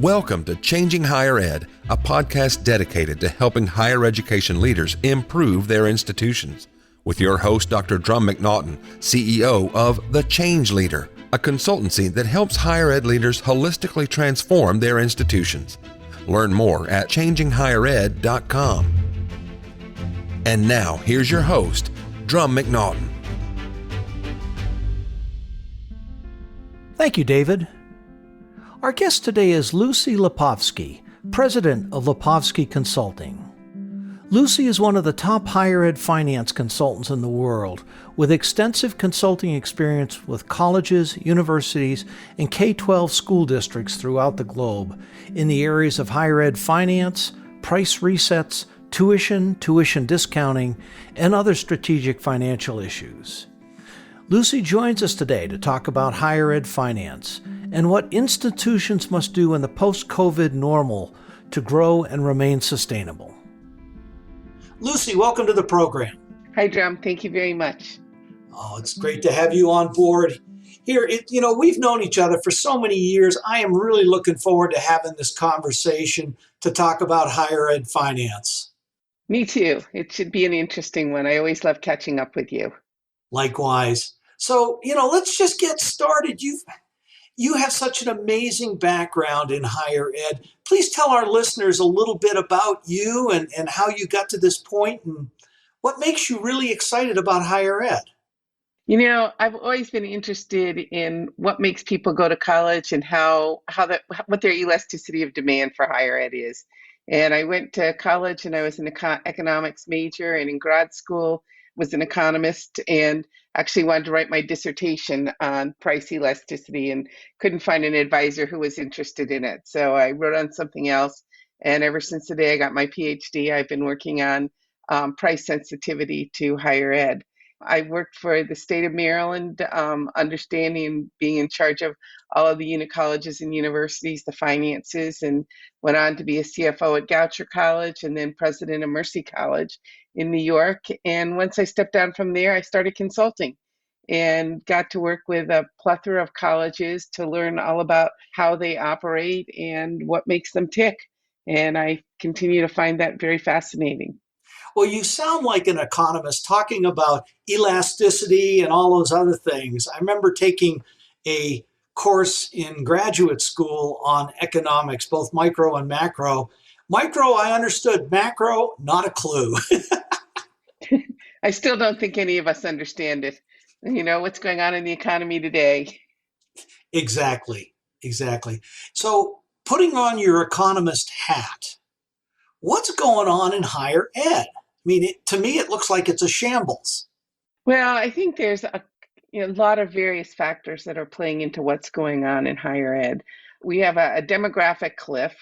Welcome to Changing Higher Ed, a podcast dedicated to helping higher education leaders improve their institutions. With your host, Dr. Drumm McNaughton, CEO of The Change Leader, a consultancy that helps higher ed leaders holistically transform their institutions. Learn more at changinghighered.com. And now, here's your host, Drumm McNaughton. Thank you, David. Our guest today is Lucie Lapovsky, president of Lapovsky Consulting. Lucie is one of the top higher ed finance consultants in the world, with extensive consulting experience with colleges, universities, and K-12 school districts throughout the globe in the areas of higher ed finance, price resets, tuition discounting, and other strategic financial issues. Lucie joins us today to talk about higher ed finance and what institutions must do in the post-COVID normal to grow and remain sustainable. Lucie, welcome to the program. Hi, Drumm. Thank you very much. Oh, it's great to have you on board. Here, we've known each other for so many years. I am really looking forward to having this conversation to talk about higher ed finance. Me too. It should be an interesting one. I always love catching up with you. Likewise. So, let's just get started. You have such an amazing background in higher ed. Please tell our listeners a little bit about you and how you got to this point and what makes you really excited about higher ed. I've always been interested in what makes people go to college and what their elasticity of demand for higher ed is. And I went to college and I was an economics major, and in grad school was an economist, and actually wanted to write my dissertation on price elasticity and couldn't find an advisor who was interested in it. So I wrote on something else. And ever since the day I got my PhD, I've been working on price sensitivity to higher ed. I worked for the state of Maryland, understanding and being in charge of all of the unit colleges and universities, the finances, and went on to be a CFO at Goucher College and then president of Mercy College in New York. And once I stepped down from there, I started consulting and got to work with a plethora of colleges to learn all about how they operate and what makes them tick. And I continue to find that very fascinating. Well, you sound like an economist talking about elasticity and all those other things. I remember taking a course in graduate school on economics, both micro and macro. Micro, I understood. Macro, not a clue. I still don't think any of us understand it. What's going on in the economy today. Exactly. So putting on your economist hat, what's going on in higher ed? I mean, to me, it looks like it's a shambles. Well, I think there's a lot of various factors that are playing into what's going on in higher ed. We have a demographic cliff,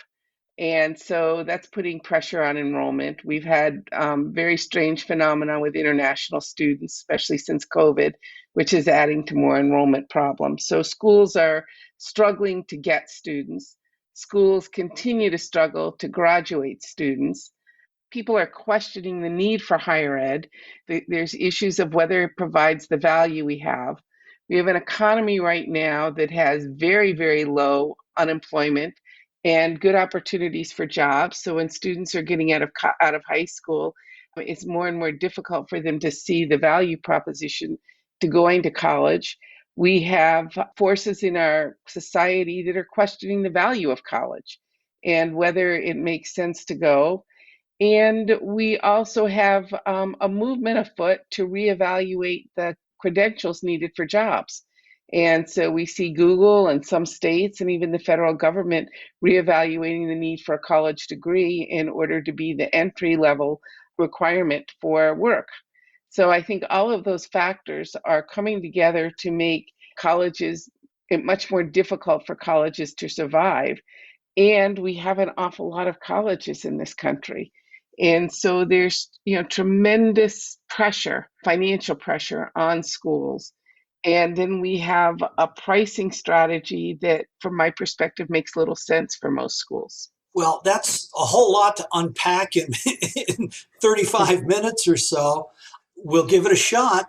and so that's putting pressure on enrollment. We've had very strange phenomena with international students, especially since COVID, which is adding to more enrollment problems. So schools are struggling to get students. Schools continue to struggle to graduate students. People are questioning the need for higher ed. There's issues of whether it provides the value we have. We have an economy right now that has very, very low unemployment and good opportunities for jobs. So when students are getting out of high school, it's more and more difficult for them to see the value proposition to going to college. We have forces in our society that are questioning the value of college and whether it makes sense to go. And we also have a movement afoot to reevaluate the credentials needed for jobs. And so we see Google and some states and even the federal government reevaluating the need for a college degree in order to be the entry level requirement for work. So I think all of those factors are coming together to make colleges it much more difficult for colleges to survive. And we have an awful lot of colleges in this country. And so there's, tremendous pressure, financial pressure on schools. And then we have a pricing strategy that, from my perspective, makes little sense for most schools. Well, that's a whole lot to unpack in 35 minutes or so. We'll give it a shot.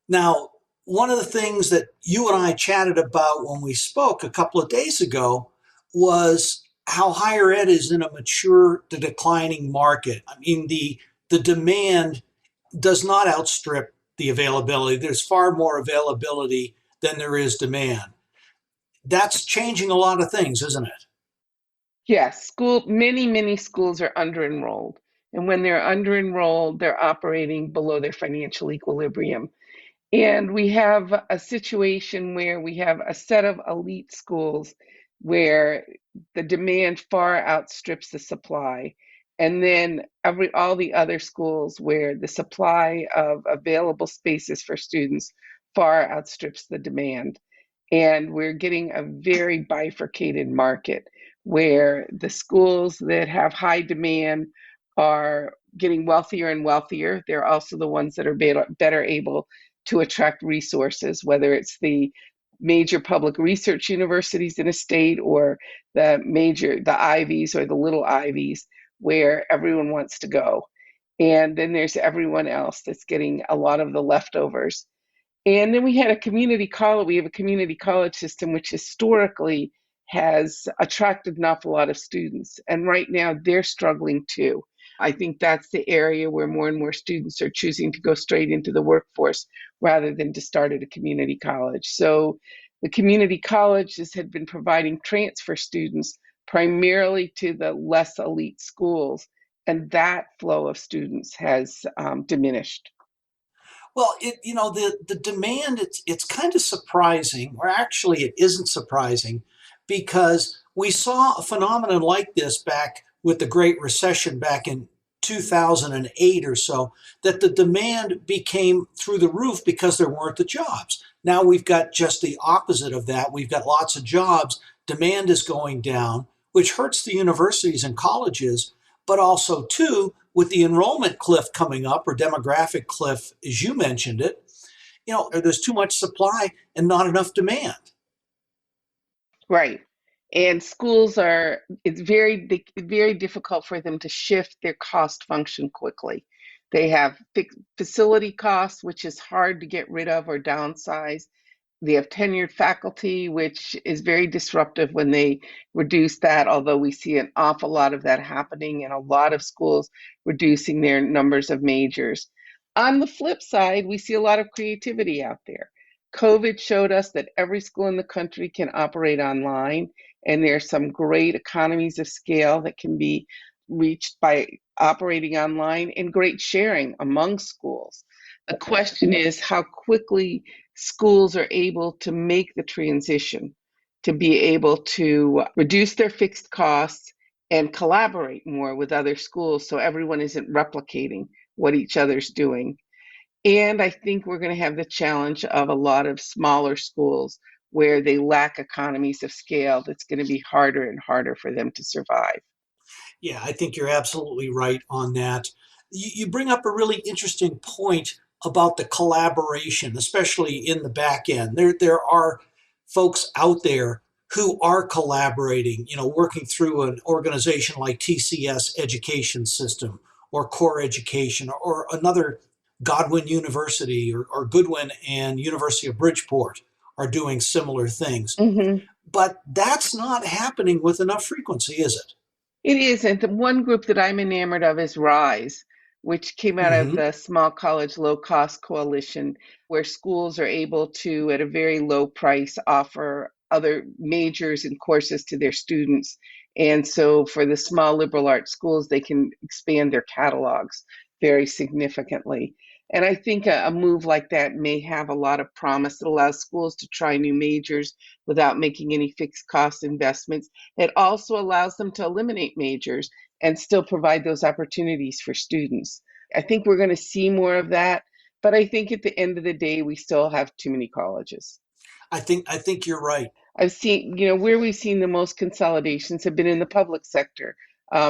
Now, one of the things that you and I chatted about when we spoke a couple of days ago was how higher ed is in a mature to declining market. I mean, the demand does not outstrip the availability. There's far more availability than there is demand. That's changing a lot of things, isn't it? Yes, many schools are under-enrolled. And when they're under-enrolled, they're operating below their financial equilibrium. And we have a situation where we have a set of elite schools where the demand far outstrips the supply. And then all the other schools where the supply of available spaces for students far outstrips the demand. And we're getting a very bifurcated market where the schools that have high demand are getting wealthier and wealthier. They're also the ones that are better able to attract resources, whether it's the major public research universities in a state or the Ivies or the little Ivies where everyone wants to go. And then there's everyone else that's getting a lot of the leftovers. And then we have a community college system which historically has attracted an awful lot of students. And right now they're struggling too. I think that's the area where more and more students are choosing to go straight into the workforce rather than to start at a community college. So the community colleges had been providing transfer students primarily to the less elite schools, and that flow of students has diminished. Well, the demand, it's kind of surprising, or actually it isn't surprising, because we saw a phenomenon like this back with the Great Recession back in 2008 or so, that the demand became through the roof because there weren't the jobs. Now we've got just the opposite of that. We've got lots of jobs, demand is going down, which hurts the universities and colleges, but also too, with the enrollment cliff coming up, or demographic cliff, as you mentioned it, there's too much supply and not enough demand. Right. And it's very difficult for them to shift their cost function quickly. They have facility costs, which is hard to get rid of or downsize. They have tenured faculty, which is very disruptive when they reduce that, although we see an awful lot of that happening in a lot of schools reducing their numbers of majors. On the flip side, we see a lot of creativity out there. COVID showed us that every school in the country can operate online, and there's some great economies of scale that can be reached by operating online and great sharing among schools. The question is how quickly schools are able to make the transition to be able to reduce their fixed costs and collaborate more with other schools so everyone isn't replicating what each other's doing. And I think we're going to have the challenge of a lot of smaller schools where they lack economies of scale. That's going to be harder and harder for them to survive. Yeah, I think you're absolutely right on that. You bring up a really interesting point about the collaboration, especially in the back end. There are folks out there who are collaborating, working through an organization like TCS Education System or Core Education or another Godwin University or Goodwin and University of Bridgeport are doing similar things. Mm-hmm. But that's not happening with enough frequency, is it? It is. And the one group that I'm enamored of is RISE, which came out of Mm-hmm. the Small College Low Cost Coalition, where schools are able to, at a very low price, offer other majors and courses to their students. And so for the small liberal arts schools, they can expand their catalogs very significantly. And I think a move like that may have a lot of promise. It allows schools to try new majors without making any fixed cost investments. It also allows them to eliminate majors and still provide those opportunities for students. I think we're going to see more of that, but I think at the end of the day, we still have too many colleges. I think you're right. I've seen, where we've seen the most consolidations have been in the public sector.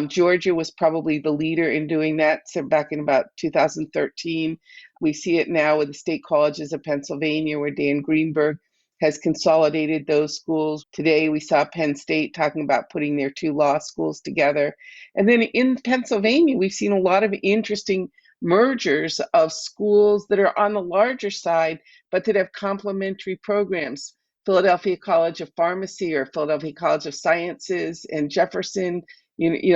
Georgia was probably the leader in doing that. So back in about 2013, we see it now with the state colleges of Pennsylvania, where Dan Greenberg has consolidated those schools. Today, we saw Penn State talking about putting their two law schools together. And then in Pennsylvania, we've seen a lot of interesting mergers of schools that are on the larger side, but that have complementary programs. Philadelphia College of Pharmacy or Philadelphia College of Sciences and Jefferson,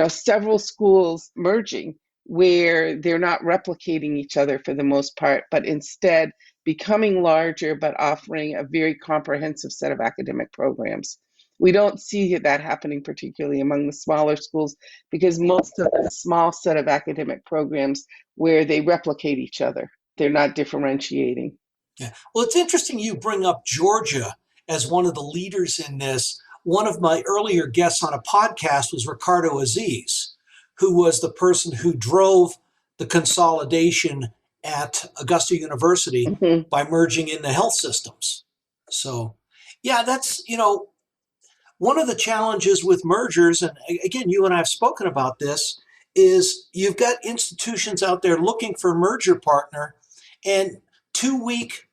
several schools merging where they're not replicating each other for the most part, but instead becoming larger, but offering a very comprehensive set of academic programs. We don't see that happening particularly among the smaller schools because most of the small set of academic programs where they replicate each other, they're not differentiating. Yeah. Well, it's interesting you bring up Georgia as one of the leaders in this. One of my earlier guests on a podcast was Ricardo Aziz, who was the person who drove the consolidation at Augusta University Mm-hmm. by merging in the health systems. So, yeah, that's, one of the challenges with mergers, and again, you and I have spoken about this, is you've got institutions out there looking for a merger partner, and 2 weak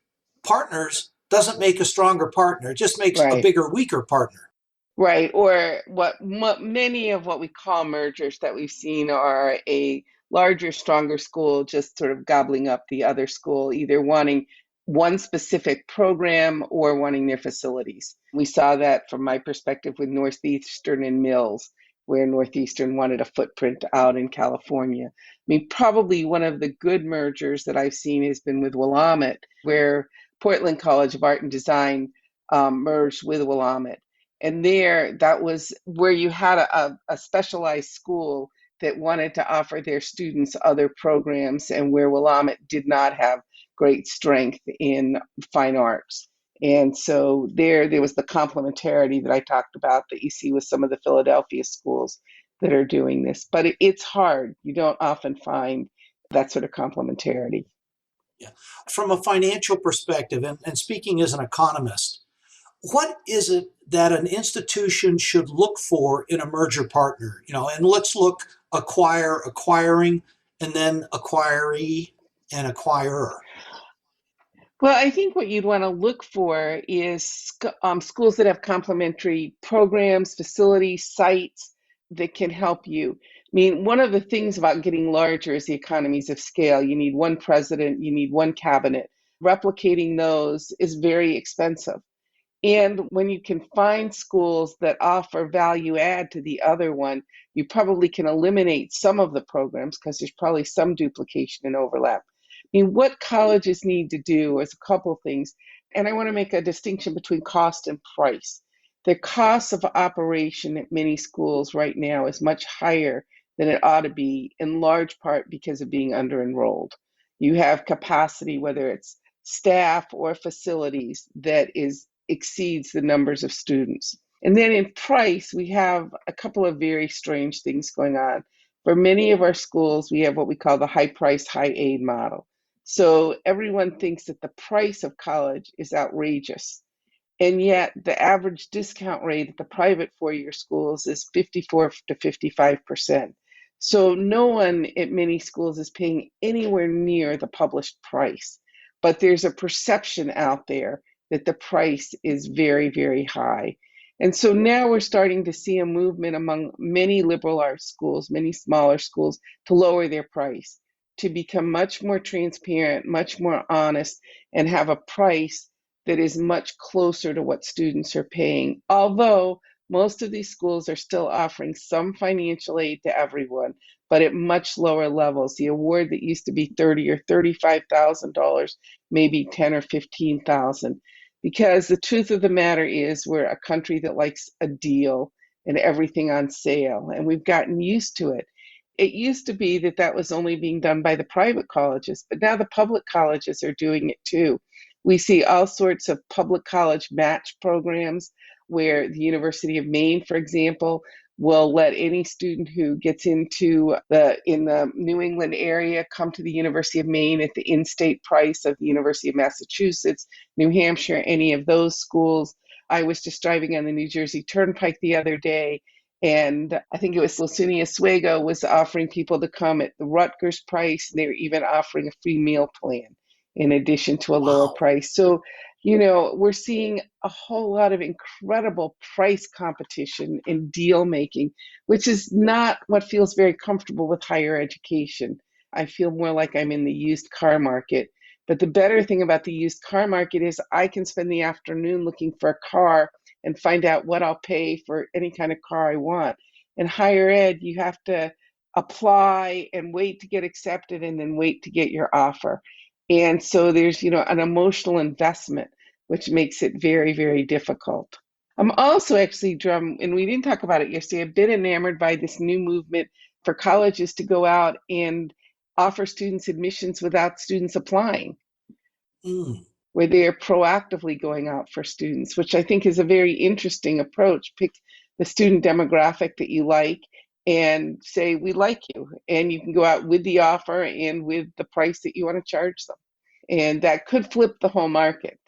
partners doesn't make a stronger partner. It just makes a Right. bigger, weaker partner. Right. Or many of what we call mergers that we've seen are a larger, stronger school just sort of gobbling up the other school, either wanting one specific program or wanting their facilities. We saw that from my perspective with Northeastern and Mills, where Northeastern wanted a footprint out in California. I mean, probably one of the good mergers that I've seen has been with Willamette, where Portland College of Art and Design merged with Willamette. And that was where you had a specialized school that wanted to offer their students other programs, and where Willamette did not have great strength in fine arts. And so there was the complementarity that I talked about that you see with some of the Philadelphia schools that are doing this. But it's hard. You don't often find that sort of complementarity. Yeah. From a financial perspective, and speaking as an economist, what is it that an institution should look for in a merger partner? And let's look acquiring, and then acquiree and acquirer. Well, I think what you'd want to look for is schools that have complementary programs, facilities, sites that can help you. I mean, one of the things about getting larger is the economies of scale. You need one president, you need one cabinet. Replicating those is very expensive. And when you can find schools that offer value add to the other one, you probably can eliminate some of the programs because there's probably some duplication and overlap. I mean, what colleges need to do is a couple of things. And I want to make a distinction between cost and price. The cost of operation at many schools right now is much higher than it ought to be, in large part because of being under-enrolled. You have capacity, whether it's staff or facilities, that exceeds the numbers of students. And then in price, we have a couple of very strange things going on. For many of our schools, we have what we call the high price, high aid model. So everyone thinks that the price of college is outrageous. And yet the average discount rate at the private four-year schools is 54 to 55%. So no one at many schools is paying anywhere near the published price. But there's a perception out there that the price is very, very high. And so now we're starting to see a movement among many liberal arts schools, many smaller schools, to lower their price, to become much more transparent, much more honest, and have a price that is much closer to what students are paying. Although most of these schools are still offering some financial aid to everyone, but at much lower levels. The award that used to be $30,000 or $35,000, maybe $10,000 or $15,000. Because the truth of the matter is we're a country that likes a deal and everything on sale, and we've gotten used to it. It used to be that was only being done by the private colleges, but now the public colleges are doing it too. We see all sorts of public college match programs where the University of Maine, for example, will let any student who gets in the New England area come to the University of Maine at the in-state price of the University of Massachusetts, New Hampshire, any of those schools. I was just driving on the New Jersey Turnpike the other day, and I think it was Lucie Oswego was offering people to come at the Rutgers price. They were even offering a free meal plan in addition to a lower price. So, we're seeing a whole lot of incredible price competition in deal making, which is not what feels very comfortable with higher education. I feel more like I'm in the used car market But the better thing about the used car market is I can spend the afternoon looking for a car and find out what I'll pay for any kind of car I want. In higher ed, you have to apply and wait to get accepted and then wait to get your offer. And so there's, an emotional investment, which makes it very, very difficult. I'm also actually, Drumm, and we didn't talk about it yesterday, a bit enamored by this new movement for colleges to go out and offer students admissions without students applying, where they are proactively going out for students, which I think is a very interesting approach. Pick the student demographic that you like and say, we like you. And you can go out with the offer and with the price that you want to charge them. And that could flip the whole market.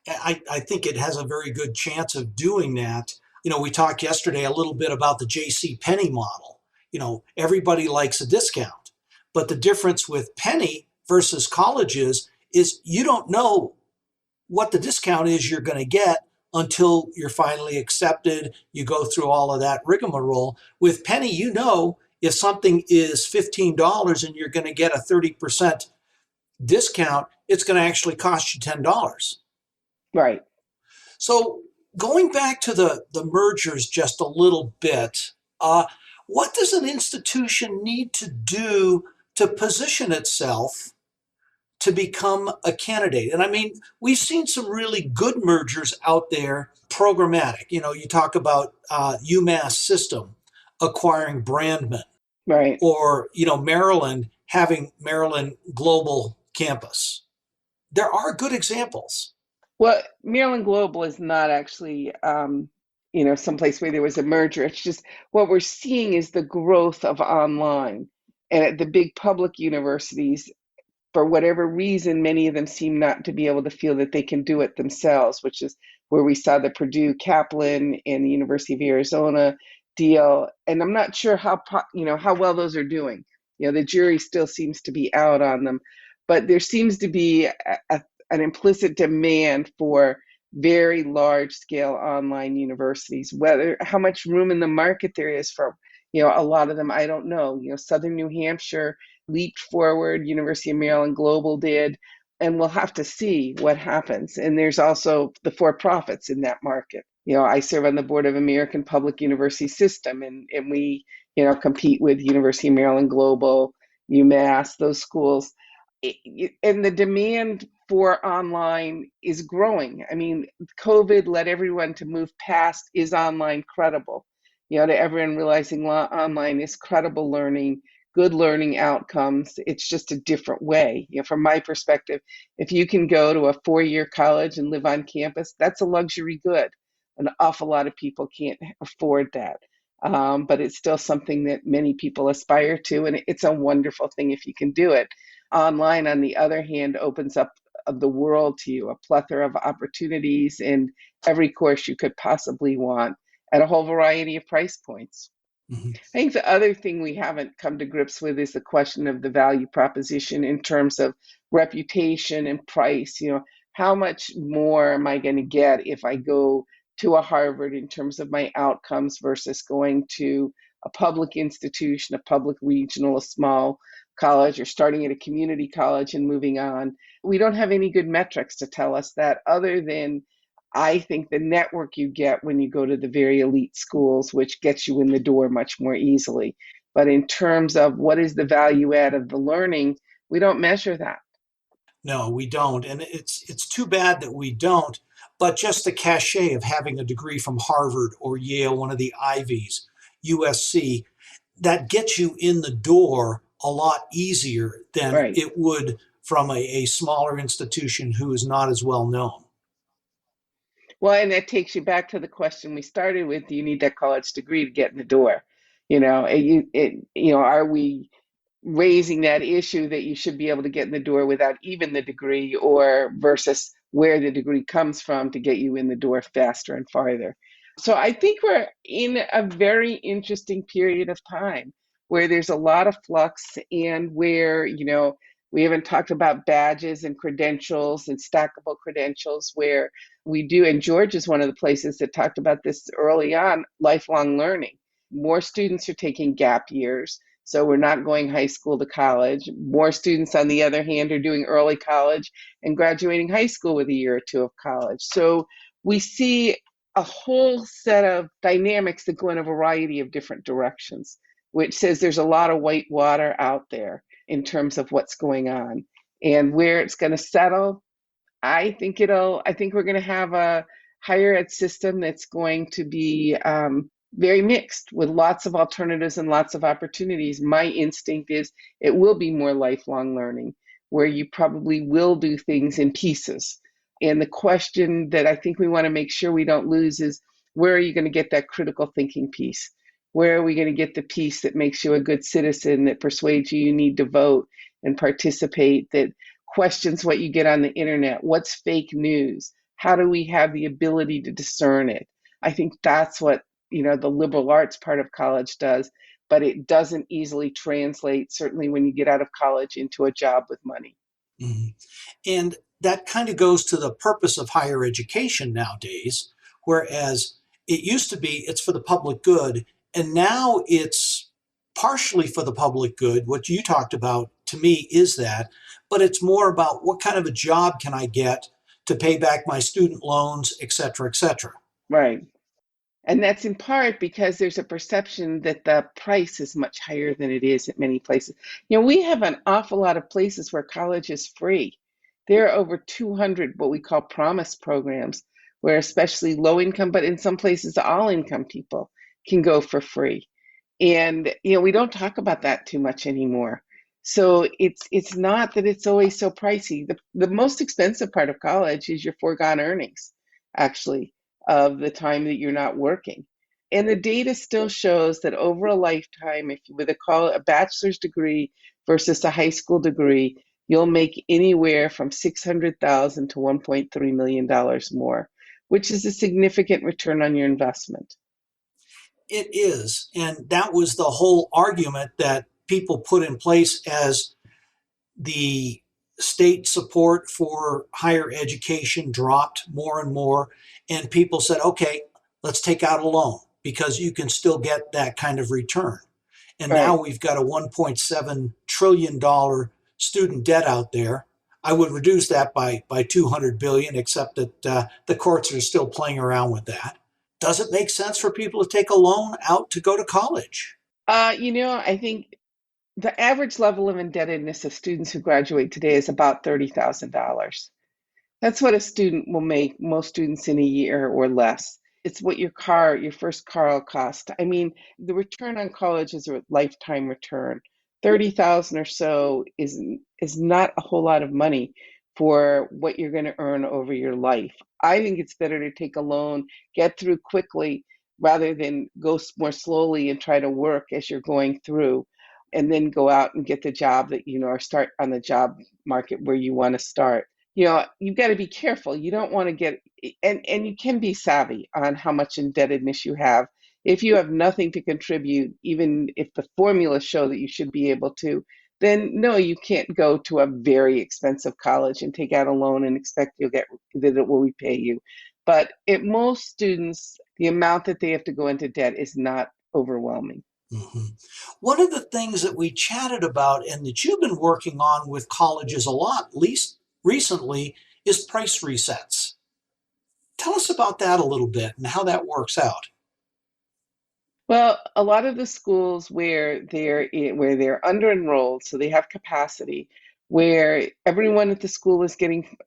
I think it has a very good chance of doing that. We talked yesterday a little bit about the J.C. Penney model. Everybody likes a discount, but the difference with Penny versus colleges is you don't know what the discount is you're going to get until you're finally accepted. You go through all of that rigmarole. With Penny, if something is $15 and you're going to get a 30% discount, it's going to actually cost you $10. Right. So going back to the mergers just a little bit, what does an institution need to do to position itself to become a candidate? And I mean, we've seen some really good mergers out there, programmatic. You talk about UMass System acquiring Brandman, right, or, Maryland having Maryland Global Campus. There are good examples. Well, Maryland Global is not actually, someplace where there was a merger. It's just what we're seeing is the growth of online. And at the big public universities, for whatever reason, many of them seem not to be able to feel that they can do it themselves, which is where we saw the Purdue Kaplan and the University of Arizona deal. And I'm not sure how well those are doing. The jury still seems to be out on them, but there seems to be an implicit demand for very large scale online universities. How much room in the market there is for, a lot of them, I don't know. Southern New Hampshire leaped forward, University of Maryland Global did, and we'll have to see what happens. And there's also the for-profits in that market. I serve on the board of American Public University System, and we, compete with University of Maryland Global, UMass, those schools. And the demand for online is growing. I mean, COVID led everyone to move past, is online credible? To everyone realizing online is credible learning, good learning outcomes. It's just a different way. From my perspective, if you can go to a 4-year college and live on campus, that's a luxury good. An awful lot of people can't afford that. But it's still something that many people aspire to, and it's a wonderful thing if you can do it. Online, on the other hand, opens up the world to you, a plethora of opportunities in every course you could possibly want at a whole variety of price points. I think the other thing we haven't come to grips with is the question of the value proposition in terms of reputation and price. How much more am I going to get if I go to a Harvard in terms of my outcomes versus going to a public institution, a public regional, a small college, or starting at a community college and moving on? We don't have any good metrics to tell us that, other than I think the network you get when you go to the very elite schools, which gets you in the door much more easily. But in terms of what is the value add of the learning, we don't measure that. No, we don't. And it's too bad that we don't. But just the cachet of having a degree from Harvard or Yale, one of the Ivies, USC, that gets you in the door a lot easier than Right. it would from a smaller institution who is not as well known. Well, and that takes you back to the question we started with: do you need that college degree to get in the door? Are we raising that issue that you should be able to get in the door without even the degree, or versus where the degree comes from to get you in the door faster and farther? So I think we're in a very interesting period of time where there's a lot of flux, and where, we haven't talked about badges and credentials and stackable credentials, where we do, and George is one of the places that talked about this early on, lifelong learning. More students are taking gap years. So we're not going high school to college. More students, on the other hand, are doing early college and graduating high school with a year or two of college. So we see a whole set of dynamics that go in a variety of different directions, which says there's a lot of white water out there in terms of what's going on. And where it's going to settle, I think we're going to have a higher ed system that's going to be very mixed with lots of alternatives and lots of opportunities. My instinct is it will be more lifelong learning, where you probably will do things in pieces. And the question that I think we want to make sure we don't lose is, where are you going to get that critical thinking piece? Where are we going to get the piece that makes you a good citizen, that persuades you need to vote and participate, that questions what you get on the internet? What's fake news? How do we have the ability to discern it? I think that's what, the liberal arts part of college does, but it doesn't easily translate, certainly when you get out of college, into a job with money. Mm-hmm. And that kind of goes to the purpose of higher education nowadays, whereas it used to be it's for the public good, and now it's partially for the public good. What you talked about to me is that, but it's more about what kind of a job can I get to pay back my student loans, et cetera, et cetera. Right. And that's in part because there's a perception that the price is much higher than it is at many places. We have an awful lot of places where college is free. There are over 200 what we call promise programs, where especially low income, but in some places all income people can go for free. And we don't talk about that too much anymore. So it's not that it's always so pricey. The most expensive part of college is your foregone earnings, actually, of the time that you're not working. And the data still shows that over a lifetime, if with a bachelor's degree versus a high school degree, you'll make anywhere from $600,000 to $1.3 million more, which is a significant return on your investment. It is. And that was the whole argument that people put in place as the state support for higher education dropped more and more. And people said, okay, let's take out a loan because you can still get that kind of return. And Right. now we've got a $1.7 trillion student debt out there. I would reduce that by 200 billion, except that the courts are still playing around with that. Does it make sense for people to take a loan out to go to college? I think the average level of indebtedness of students who graduate today is about $30,000. That's what a student will make, most students, in a year or less. It's what your first car will cost. I mean, the return on college is a lifetime return. 30,000 or so is not a whole lot of money for what you're going to earn over your life. I think it's better to take a loan, get through quickly, rather than go more slowly and try to work as you're going through, and then go out and get the job that, or start on the job market where you want to start. You've got to be careful. You don't want to get, and you can be savvy on how much indebtedness you have. If you have nothing to contribute, even if the formulas show that you should be able to, then no, you can't go to a very expensive college and take out a loan and expect that it will repay you. But at most students, the amount that they have to go into debt is not overwhelming. Mm-hmm. One of the things that we chatted about and that you've been working on with colleges a lot, at least recently, is price resets. Tell us about that a little bit and how that works out. Well, a lot of the schools where they're under enrolled, so they have capacity, where everyone at the school is getting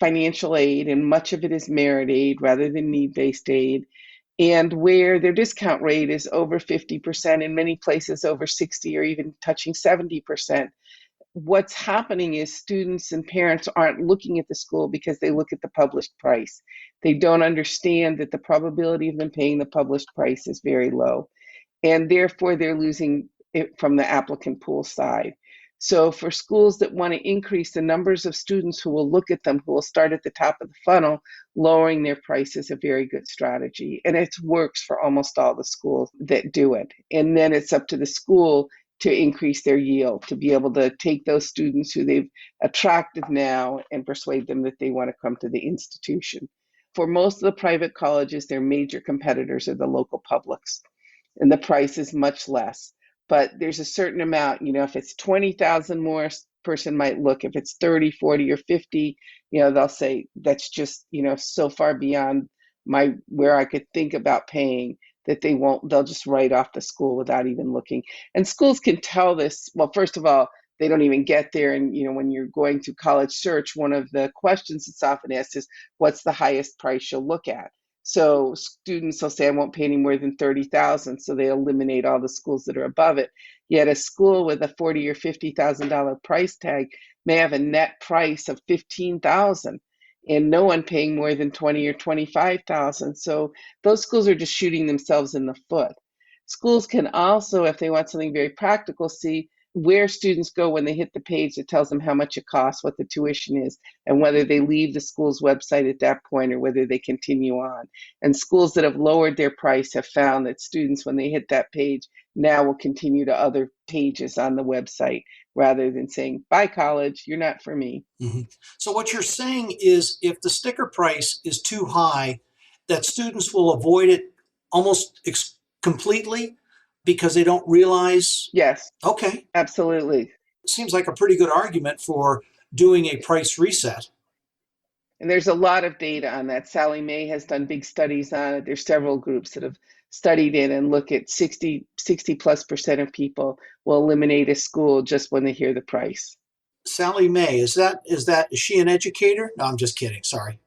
financial aid, and much of it is merit aid rather than need-based aid, and where their discount rate is over 50%, in many places over 60 or even touching 70%. What's happening is students and parents aren't looking at the school because they look at the published price. They don't understand that the probability of them paying the published price is very low, and therefore they're losing it from the applicant pool side. So for schools that want to increase the numbers of students who will look at them, who will start at the top of the funnel, lowering their price is a very good strategy. And it works for almost all the schools that do it. And then it's up to the school to increase their yield, to be able to take those students who they've attracted now and persuade them that they want to come to the institution. For most of the private colleges, their major competitors are the local publics, and the price is much less. but there's a certain amount, if it's 20,000 more, person might look. If it's 30, 40, or 50, they'll say that's just, so far beyond where I could think about paying that they'll just write off the school without even looking. And schools can tell this. Well, first of all, they don't even get there. And, when you're going through college search, one of the questions that's often asked is, what's the highest price you'll look at? So students will say, I won't pay any more than 30,000. So they eliminate all the schools that are above it. Yet a school with a $40,000 or $50,000 price tag may have a net price of 15,000 and no one paying more than 20 or 25,000. So those schools are just shooting themselves in the foot. Schools can also, if they want something very practical, see where students go when they hit the page that tells them how much it costs, what the tuition is, and whether they leave the school's website at that point or whether they continue on. And schools that have lowered their price have found that students, when they hit that page, now will continue to other pages on the website rather than saying, bye college, you're not for me. Mm-hmm. So what you're saying is if the sticker price is too high, that students will avoid it almost completely because they don't realize? Yes. Okay. Absolutely. Seems like a pretty good argument for doing a price reset. And there's a lot of data on that. Sally May has done big studies on it. There's several groups that have studied it and look at 60+% of people will eliminate a school just when they hear the price. Sally May, is she an educator? No, I'm just kidding. Sorry.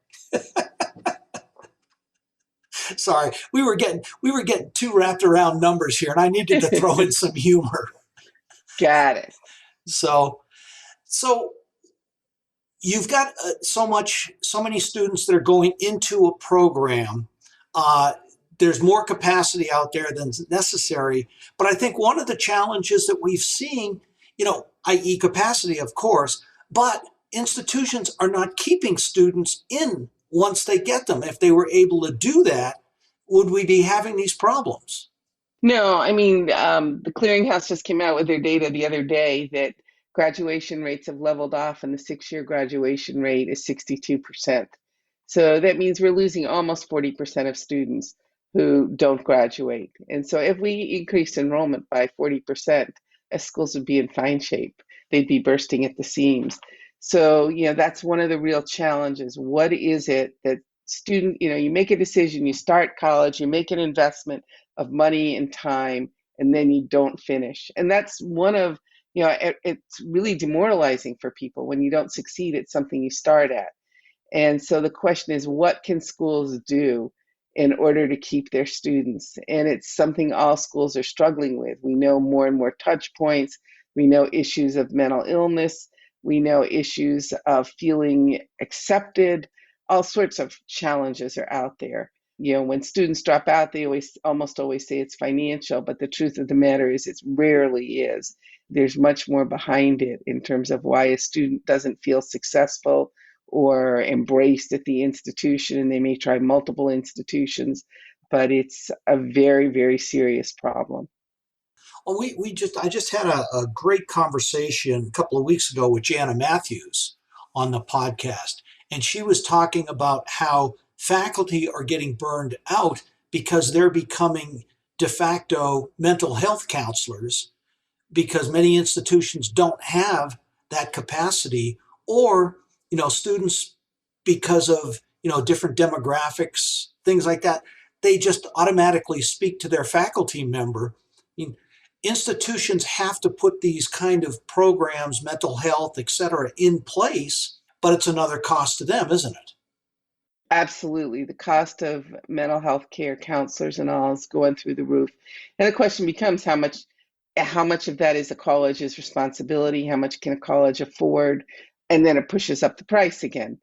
Sorry, we were getting too wrapped around numbers here, and I needed to throw in some humor. Got it. So you've got so many students that are going into a program. There's more capacity out there than necessary, but I think one of the challenges that we've seen, i.e. capacity, of course, but institutions are not keeping students in once they get them. If they were able to do that, would we be having these problems? No, I mean, the Clearinghouse just came out with their data the other day that graduation rates have leveled off and the 6-year graduation rate is 62%. So that means we're losing almost 40% of students who don't graduate. And so if we increased enrollment by 40%, schools would be in fine shape. They'd be bursting at the seams. So, that's one of the real challenges. What is it that you make a decision, you start college, you make an investment of money and time, and then you don't finish. And that's one of, it's really demoralizing for people when you don't succeed at something you start at. And so the question is, what can schools do in order to keep their students? And it's something all schools are struggling with. We know more and more touch points. We know issues of mental illness. We know issues of feeling accepted. All sorts of challenges are out there. When students drop out, they almost always say it's financial, but the truth of the matter is it rarely is. There's much more behind it in terms of why a student doesn't feel successful or embraced at the institution, and they may try multiple institutions, but it's a very, very serious problem. Well, I just had a great conversation a couple of weeks ago with Jana Matthews on the podcast, and she was talking about how faculty are getting burned out because they're becoming de facto mental health counselors because many institutions don't have that capacity, or students, because of different demographics, things like that, they just automatically speak to their faculty member. Institutions have to put these kind of programs, mental health, etc., in place, but it's another cost to them, isn't it? Absolutely. The cost of mental health care, counselors and all is going through the roof. And the question becomes how much of that is a college's responsibility? How much can a college afford? And then it pushes up the price again,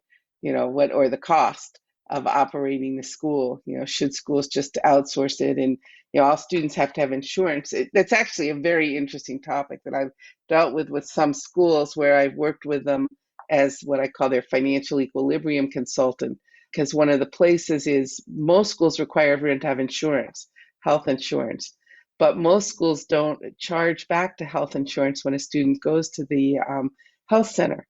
or the cost of operating the school. Should schools just outsource it? And, all students have to have insurance. That's actually a very interesting topic that I've dealt with some schools where I've worked with them as what I call their financial equilibrium consultant. Because one of the places is most schools require everyone to have insurance, health insurance. But most schools don't charge back to health insurance when a student goes to the health center.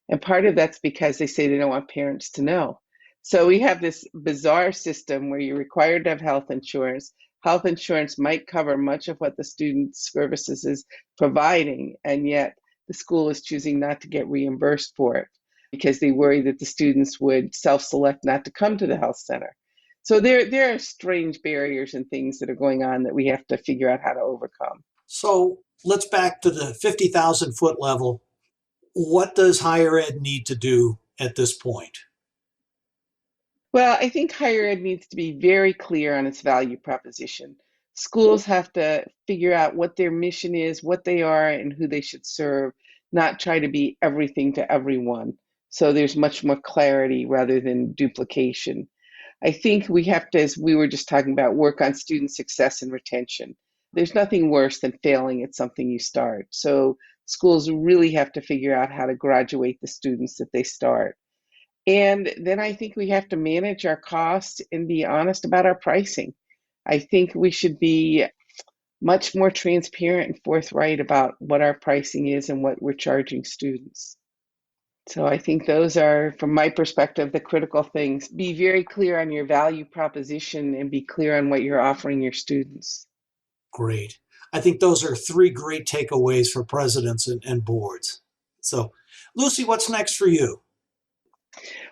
And part of that's because they say they don't want parents to know. So we have this bizarre system where you're required to have health insurance, health insurance might cover much of what the student services is providing, and yet the school is choosing not to get reimbursed for it because they worry that the students would self-select not to come to the health center. So there are strange barriers and things that are going on that we have to figure out how to overcome. So let's back to the 50,000 foot level. What does higher ed need to do at this point? Well, I think higher ed needs to be very clear on its value proposition. Schools have to figure out what their mission is, what they are, and who they should serve, not try to be everything to everyone. So there's much more clarity rather than duplication. I think we have to, as we were just talking about, work on student success and retention. There's nothing worse than failing at something you start. So schools really have to figure out how to graduate the students that they start. And then I think we have to manage our costs and be honest about our pricing. I think we should be much more transparent and forthright about what our pricing is and what we're charging students. So I think those are, from my perspective, the critical things. Be very clear on your value proposition and be clear on what you're offering your students. Great. I think those are three great takeaways for presidents and boards. So, Lucie, what's next for you?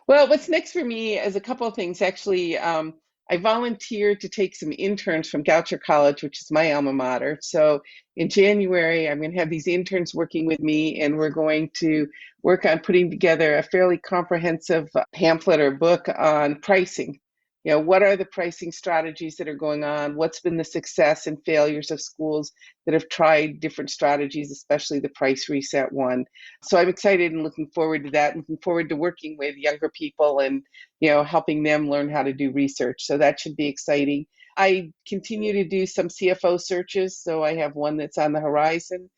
Well, what's next for me is a couple of things. Actually, I volunteered to take some interns from Goucher College, which is my alma mater. So in January, I'm going to have these interns working with me, and we're going to work on putting together a fairly comprehensive pamphlet or book on pricing. You know, what are the pricing strategies that are going on? What's been the success and failures of schools that have tried different strategies, especially the price reset one? So I'm excited and looking forward to that, looking forward to working with younger people and, you know, helping them learn how to do research. So that should be exciting. I continue to do some CFO searches. So I have one that's on the horizon,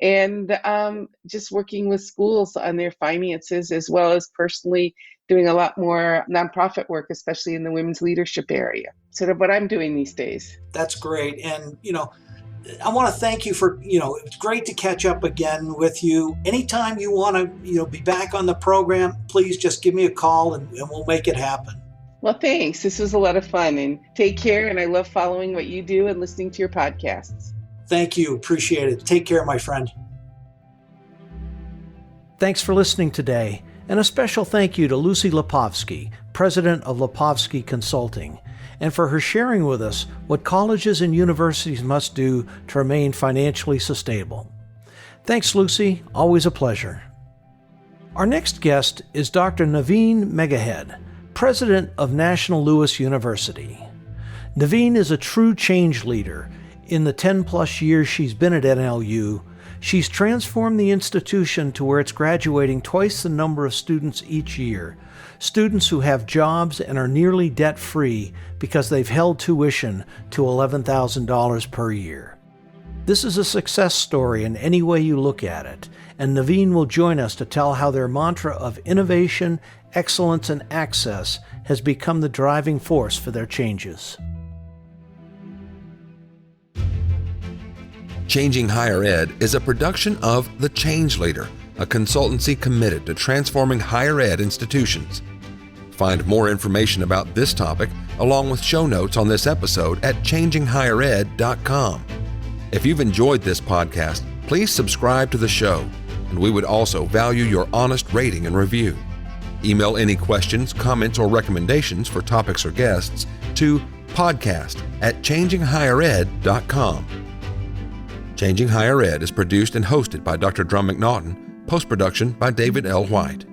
and just working with schools on their finances, as well as personally doing a lot more nonprofit work, especially in the women's leadership area. Sort of what I'm doing these days. That's great. And, you know, I want to thank you for, it's great to catch up again with you. Anytime you want to, be back on the program, please just give me a call and we'll make it happen. Well, thanks. This was a lot of fun, and take care. And I love following what you do and listening to your podcasts. Thank you. Appreciate it. Take care, my friend. Thanks for listening today. And a special thank you to Lucie Lapovsky, president of Lapovsky Consulting, and for her sharing with us what colleges and universities must do to remain financially sustainable. Thanks, Lucie. Always a pleasure. Our next guest is Dr. Naveen Megahead, president of National Louis University. Naveen is a true change leader. In the 10-plus years she's been at NLU, she's transformed the institution to where it's graduating twice the number of students each year, students who have jobs and are nearly debt-free because they've held tuition to $11,000 per year. This is a success story in any way you look at it, and Naveen will join us to tell how their mantra of innovation, excellence, and access has become the driving force for their changes. Changing Higher Ed is a production of The Change Leader, a consultancy committed to transforming higher ed institutions. Find more information about this topic, along with show notes on this episode at changinghighered.com. If you've enjoyed this podcast, please subscribe to the show, and we would also value your honest rating and review. Email any questions, comments, or recommendations for topics or guests to podcast@changinghighered.com. Changing Higher Ed is produced and hosted by Dr. Drumm McNaughton, post-production by David L. White.